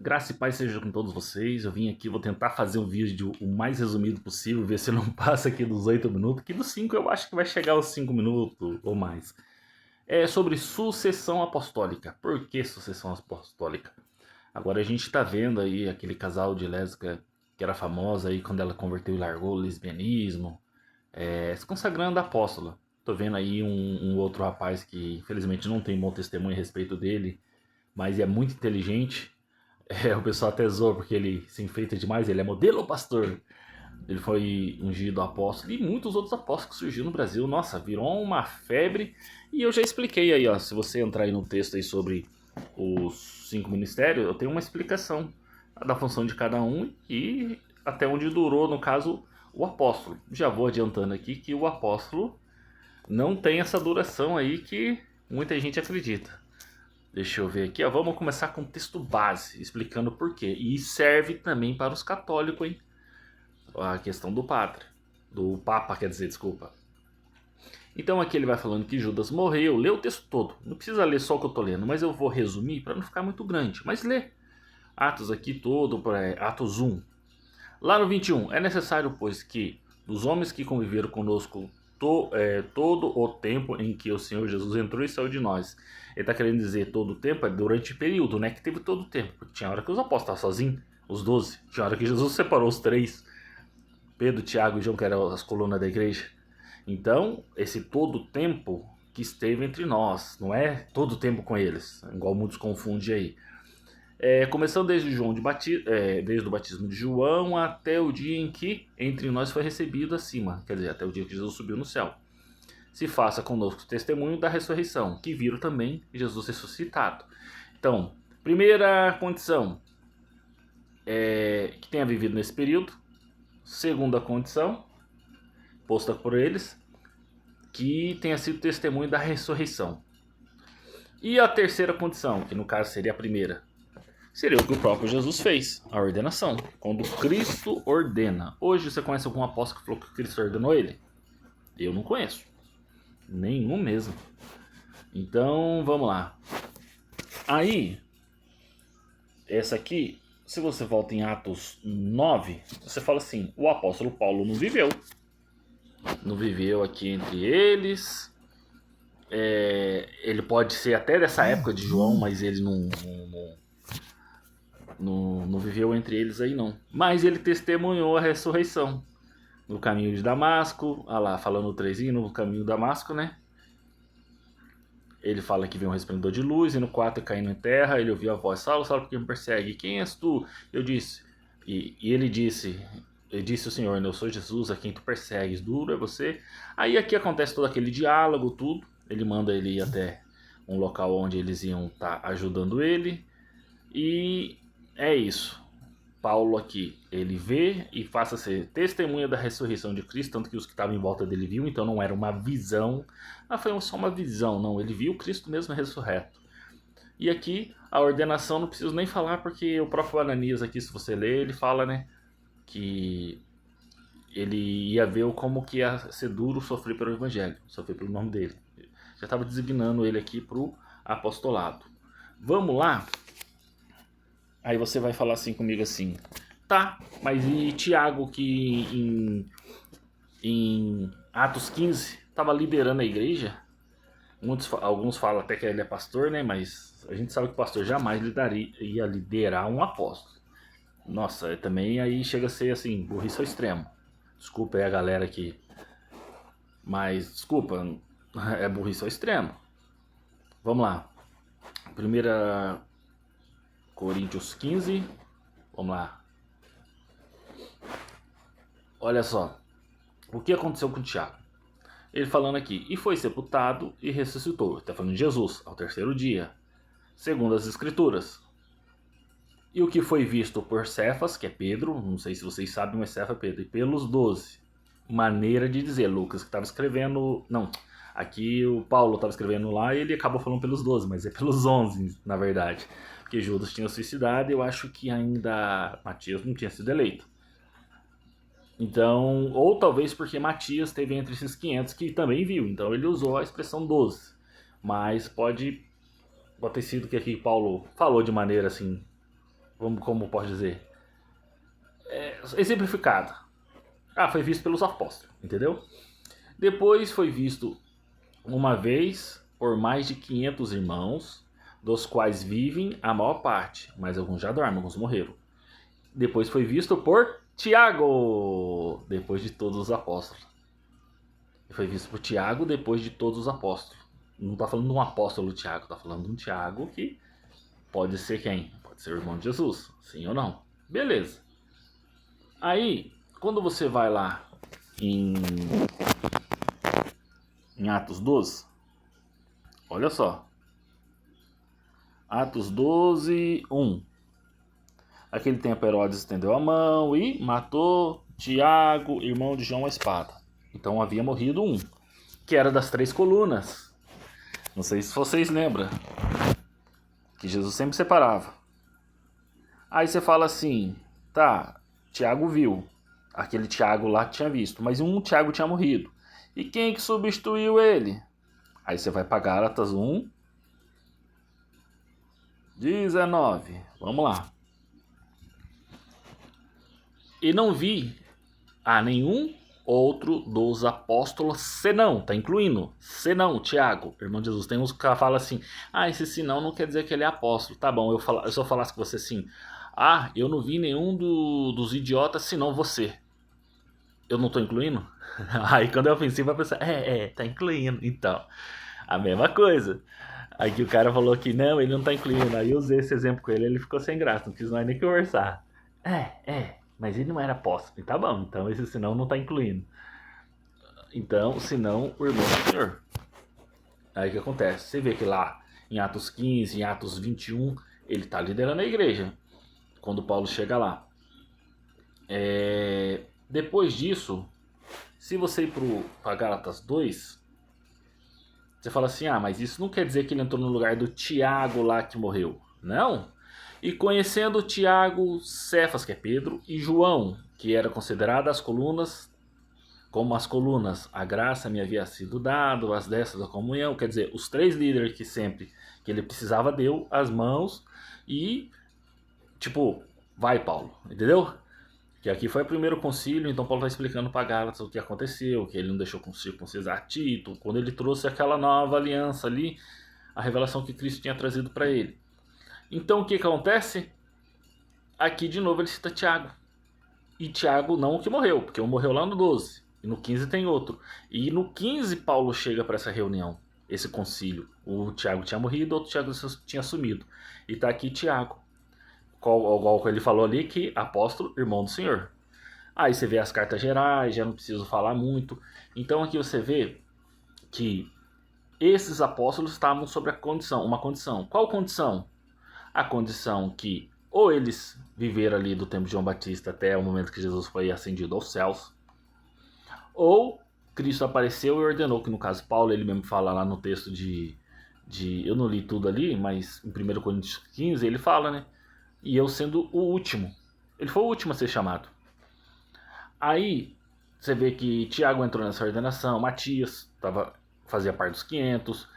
Graça e paz seja com todos vocês. Eu vim aqui, vou tentar fazer um vídeo o mais resumido possível, ver se não passa aqui dos 8 minutos, que dos 5 eu acho que vai chegar aos 5 minutos ou mais. É sobre sucessão apostólica. Por que sucessão apostólica? Agora a gente tá vendo aí aquele casal de lésbica que era famosa aí quando ela converteu e largou o lesbianismo, se consagrando apóstola. Tô vendo aí um outro rapaz que infelizmente não tem bom testemunho a respeito dele, mas é muito inteligente. O pessoal até zoa porque ele se enfeita demais, ele é modelo pastor. Ele foi ungido apóstolo e muitos outros apóstolos que surgiram no Brasil. Nossa, virou uma febre. E eu já expliquei aí, ó. Se você entrar aí no texto aí sobre os 5 ministérios, eu tenho uma explicação da função de cada um e até onde durou, no caso, o apóstolo. Já vou adiantando aqui que o apóstolo não tem essa duração aí que muita gente acredita. Deixa eu ver aqui, ó. Vamos começar com o texto base, explicando por quê. E serve também para os católicos, hein? A questão do padre. Do Papa, quer dizer, desculpa. Então aqui ele vai falando que Judas morreu. Lê o texto todo. Não precisa ler só o que eu tô lendo, mas eu vou resumir para não ficar muito grande. Mas lê. Atos aqui todo, Atos 1. Lá no 21. É necessário, pois, que dos homens que conviveram conosco todo o tempo em que o Senhor Jesus entrou e saiu de nós. Ele está querendo dizer todo o tempo, é durante o período, né? Que teve todo o tempo. Porque tinha hora que os apóstolos estavam sozinhos, os 12. Tinha hora que Jesus separou os 3. Pedro, Tiago e João, que eram as colunas da igreja. Então, esse todo o tempo que esteve entre nós, não é todo o tempo com eles, igual muitos confundem aí. Começando desde desde o batismo de João até o dia em que entre nós foi recebido acima, quer dizer, até o dia que Jesus subiu no céu. Se faça conosco testemunho da ressurreição, que viram também Jesus ressuscitado. Então, primeira condição, que tenha vivido nesse período. Segunda condição, posta por eles, que tenha sido testemunho da ressurreição. E a terceira condição, que no caso seria a primeira, seria o que o próprio Jesus fez, a ordenação. Quando Cristo ordena. Hoje você conhece algum apóstolo que falou que Cristo ordenou ele? Eu não conheço. Nenhum mesmo. Então, vamos lá. Aí, essa aqui, se você volta em Atos 9, você fala assim, o apóstolo Paulo não viveu. Não viveu aqui entre eles. Ele pode ser até dessa época de João, mas ele não viveu entre eles aí não. Mas ele testemunhou a ressurreição. No caminho de Damasco, lá falando o 3, no caminho de Damasco, né? Ele fala que vem um resplendor de luz, e no 4, caindo em terra, ele ouviu a voz, Saulo, Saulo, por que me persegue? Quem és tu? Eu disse, e ele disse o Senhor, eu sou Jesus, a quem tu persegues, duro é você. Aí aqui acontece todo aquele diálogo, tudo. Ele manda ele ir até um local onde eles iam estar ajudando ele. E é isso. Paulo aqui, ele vê e faça ser testemunha da ressurreição de Cristo, tanto que os que estavam em volta dele viam, então não era uma visão, foi só uma visão, não, ele viu Cristo mesmo ressurreto. E aqui, a ordenação não preciso nem falar, porque o próprio Ananias aqui, se você ler, ele fala, né, que ele ia ver como que ia ser duro sofrer pelo evangelho, sofrer pelo nome dele. Já estava designando ele aqui para o apostolado. Vamos lá? Aí você vai falar assim comigo assim, tá, mas e Tiago que em Atos 15 estava liderando a igreja? Alguns falam até que ele é pastor, né? Mas a gente sabe que o pastor jamais ia liderar um apóstolo. Nossa, também aí chega a ser assim, burrice ao extremo. Desculpa aí a galera aqui. Mas, desculpa, é burrice ao extremo. Vamos lá. Primeira Coríntios 15. Vamos lá. Olha só. O que aconteceu com Tiago? Ele falando aqui. E foi sepultado e ressuscitou. Está falando de Jesus, ao terceiro dia. Segundo as escrituras. E o que foi visto por Cefas, que é Pedro. Não sei se vocês sabem, mas Cefas é Pedro. E pelos 12. Maneira de dizer. Lucas que estava escrevendo... Não. Aqui o Paulo estava escrevendo lá e ele acabou falando pelos 12. Mas é pelos 11, na verdade. Porque Judas tinha suicidado e eu acho que ainda Matias não tinha sido eleito. Então, ou talvez porque Matias esteve entre esses 500 que também viu. Então ele usou a expressão 12. Mas pode ter sido que aqui Paulo falou de maneira assim, como pode dizer, exemplificada. Foi visto pelos apóstolos, entendeu? Depois foi visto uma vez por mais de 500 irmãos, dos quais vivem a maior parte, mas alguns já dormem, alguns morreram. Depois foi visto por Tiago, depois de todos os apóstolos. Foi visto por Tiago depois de todos os apóstolos. Não está falando de um apóstolo Tiago, está falando de um Tiago que pode ser quem? Pode ser o irmão de Jesus, sim ou não? Beleza. Aí, quando você vai lá em Atos 12, olha só. Atos 12, 1. Aquele tempo Herodes estendeu a mão e matou Tiago, irmão de João, a espada. Então havia morrido um, que era das 3 colunas. Não sei se vocês lembram, que Jesus sempre separava. Aí você fala assim, tá, Tiago viu. Aquele Tiago lá tinha visto, mas um Tiago tinha morrido. E quem que substituiu ele? Aí você vai para Gálatas 1, 19. Vamos lá. E não vi a nenhum outro dos apóstolos, senão, tá incluindo, senão, Tiago, irmão de Jesus. Tem uns que falam assim, esse senão não quer dizer que ele é apóstolo. Tá bom, eu só falasse com você assim, eu não vi nenhum dos idiotas senão você. Eu não tô incluindo? Aí quando é ofensivo vai pensar, tá incluindo. Então, a mesma coisa. Aí que o cara falou que não, ele não tá incluindo. Aí eu usei esse exemplo com ele ficou sem graça, não quis mais nem conversar. Mas ele não era apóstolo. Tá bom, então esse senão não tá incluindo. Então, senão o irmão do Senhor. Aí o que acontece? Você vê que lá em Atos 15, em Atos 21, ele tá liderando a igreja. Quando Paulo chega lá. Depois disso, se você ir para Gálatas 2, você fala assim, mas isso não quer dizer que ele entrou no lugar do Tiago lá que morreu. Não. E conhecendo Tiago, Cefas, que é Pedro, e João, que era considerado as colunas, como as colunas, a graça me havia sido dado, as dessas da comunhão, quer dizer, os 3 líderes que sempre que ele precisava deu as mãos e, vai Paulo, entendeu? Que aqui foi o primeiro concílio, então Paulo está explicando para Gálatas o que aconteceu, que ele não deixou circuncisar Tito, quando ele trouxe aquela nova aliança ali, a revelação que Cristo tinha trazido para ele. Então o que acontece? Aqui de novo ele cita Tiago. E Tiago não o que morreu, porque um morreu lá no 12, e no 15 tem outro. E no 15 Paulo chega para essa reunião, esse concílio. O Tiago tinha morrido, outro Tiago tinha sumido. E está aqui Tiago. Igual ele falou ali, que apóstolo, irmão do Senhor. Aí você vê as cartas gerais, já não preciso falar muito. Então aqui você vê que esses apóstolos estavam sobre uma condição. Qual condição? A condição que ou eles viveram ali do tempo de João Batista até o momento que Jesus foi ascendido aos céus, ou Cristo apareceu e ordenou, que no caso Paulo, ele mesmo fala lá no texto eu não li tudo ali, mas em 1 Coríntios 15 ele fala, né? E eu sendo o último. Ele foi o último a ser chamado. Aí você vê que Tiago entrou nessa ordenação, Matias fazia parte dos 500.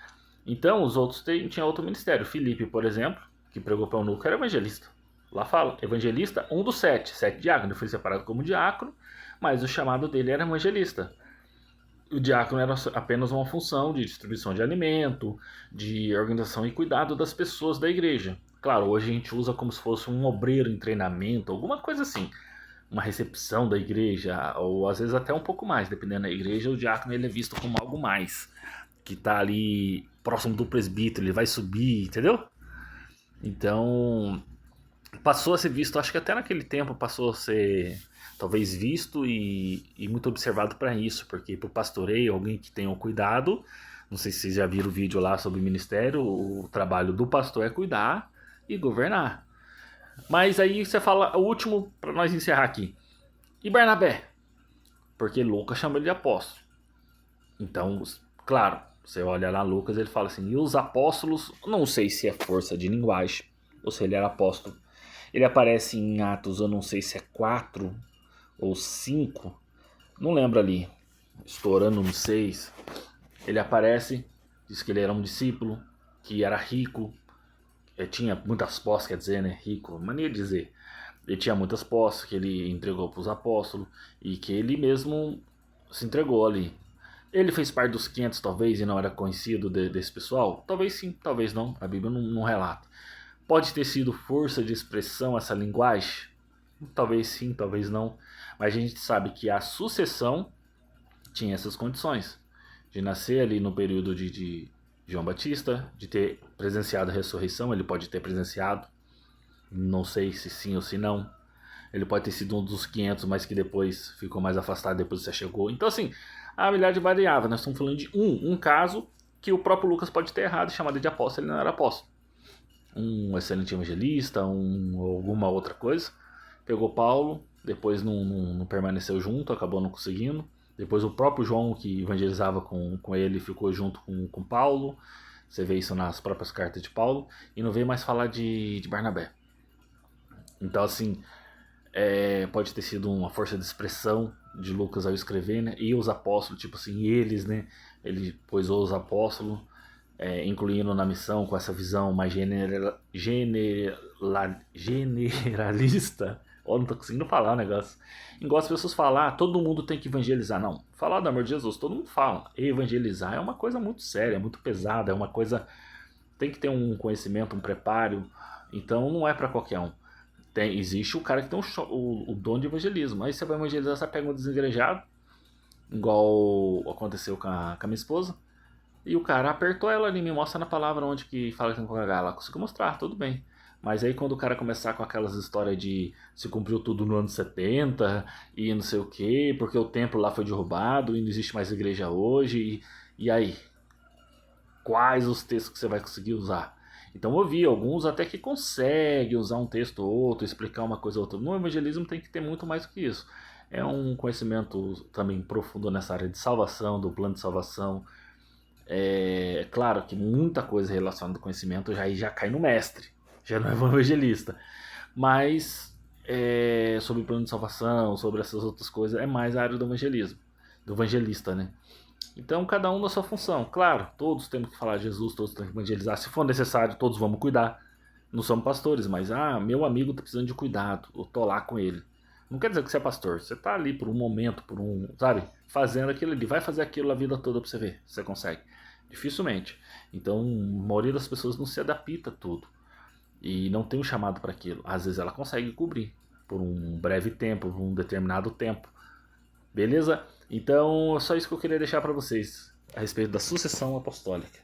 Então os outros tinham outro ministério. Filipe, por exemplo, que pregou para o eunuco, era evangelista. Lá fala, evangelista, um dos 7 diáconos. Ele foi separado como diácono, mas o chamado dele era evangelista. O diácono era apenas uma função de distribuição de alimento, de organização e cuidado das pessoas da igreja. Claro, hoje a gente usa como se fosse um obreiro em treinamento, alguma coisa assim. Uma recepção da igreja, ou às vezes até um pouco mais, dependendo da igreja, o diácono ele é visto como algo mais. Que está ali próximo do presbítero, ele vai subir, entendeu? Então, passou a ser visto, acho que até naquele tempo passou a ser talvez visto e muito observado para isso, porque para o pastoreio, alguém que tenha o cuidado, não sei se vocês já viram o vídeo lá sobre o ministério, o trabalho do pastor é cuidar e governar. Mas aí você fala, o último para nós encerrar aqui, e Barnabé? Porque Lucas chama ele de apóstolo. Então, claro, você olha lá Lucas, ele fala assim, e os apóstolos, não sei se é força de linguagem, ou se ele era apóstolo. Ele aparece em Atos, eu não sei se é 4 ou 5, não lembro ali, estourando no 6. Ele aparece, diz que ele era um discípulo, que era rico, tinha muitas posses, quer dizer, né? Rico, mania de dizer. Ele tinha muitas posses que ele entregou para os apóstolos e que ele mesmo se entregou ali. Ele fez parte dos 500 talvez e não era conhecido desse pessoal? Talvez sim, talvez não. A Bíblia não relata. Pode ter sido força de expressão essa linguagem? Talvez sim, talvez não. Mas a gente sabe que a sucessão tinha essas condições. De nascer ali no período de João Batista, de ter presenciado a ressurreição, ele pode ter presenciado. Não sei se sim ou se não. Ele pode ter sido um dos 500, mas que depois ficou mais afastado depois que você chegou. Então assim, há milhares de variáveis. Nós estamos falando de um caso que o próprio Lucas pode ter errado e chamado de apóstolo, ele não era apóstolo. Um excelente evangelista, alguma outra coisa. Pegou Paulo, depois não permaneceu junto, acabou não conseguindo. Depois o próprio João, que evangelizava com ele, ficou junto com Paulo. Você vê isso nas próprias cartas de Paulo. E não veio mais falar de Barnabé. Então assim, pode ter sido uma força de expressão de Lucas ao escrever, né? E os apóstolos, tipo assim, eles, né? Ele pôs os apóstolos, incluindo na missão com essa visão mais generalista. Oh, não tô conseguindo falar o negócio. Igual as pessoas falar, todo mundo tem que evangelizar. Não, falar do amor de Jesus, todo mundo fala. Evangelizar é uma coisa muito séria, muito pesada, é uma coisa... Tem que ter um conhecimento, um preparo. Então não é para qualquer um. Existe o cara que tem o dom de evangelismo. Aí você vai evangelizar, você pega um desengrejado, igual aconteceu com a minha esposa, e o cara apertou ela ali, me mostra na palavra onde que fala que tem que congregar. Ela conseguiu mostrar, tudo bem. Mas aí quando o cara começar com aquelas histórias de se cumpriu tudo no ano 70 e não sei o que, porque o templo lá foi derrubado e não existe mais igreja hoje, e aí? Quais os textos que você vai conseguir usar? Então eu vi alguns até que conseguem usar um texto ou outro, explicar uma coisa ou outra. No evangelismo tem que ter muito mais do que isso. É um conhecimento também profundo nessa área de salvação, do plano de salvação. É claro que muita coisa relacionada ao conhecimento já cai no mestre, já não é evangelista. Mas sobre o plano de salvação, sobre essas outras coisas, é mais a área do evangelismo, do evangelista, né? Então, cada um na sua função. Claro, todos temos que falar de Jesus, todos temos que evangelizar. Se for necessário, todos vamos cuidar. Não somos pastores, mas, meu amigo está precisando de cuidado, eu tô lá com ele. Não quer dizer que você é pastor, você tá ali por um momento, sabe, fazendo aquilo ali. Vai fazer aquilo a vida toda pra você ver se você consegue. Dificilmente. Então, a maioria das pessoas não se adapta a tudo. E não tem um chamado para aquilo. Às vezes ela consegue cobrir por um breve tempo, por um determinado tempo. Beleza? Então, é só isso que eu queria deixar para vocês a respeito da sucessão apostólica.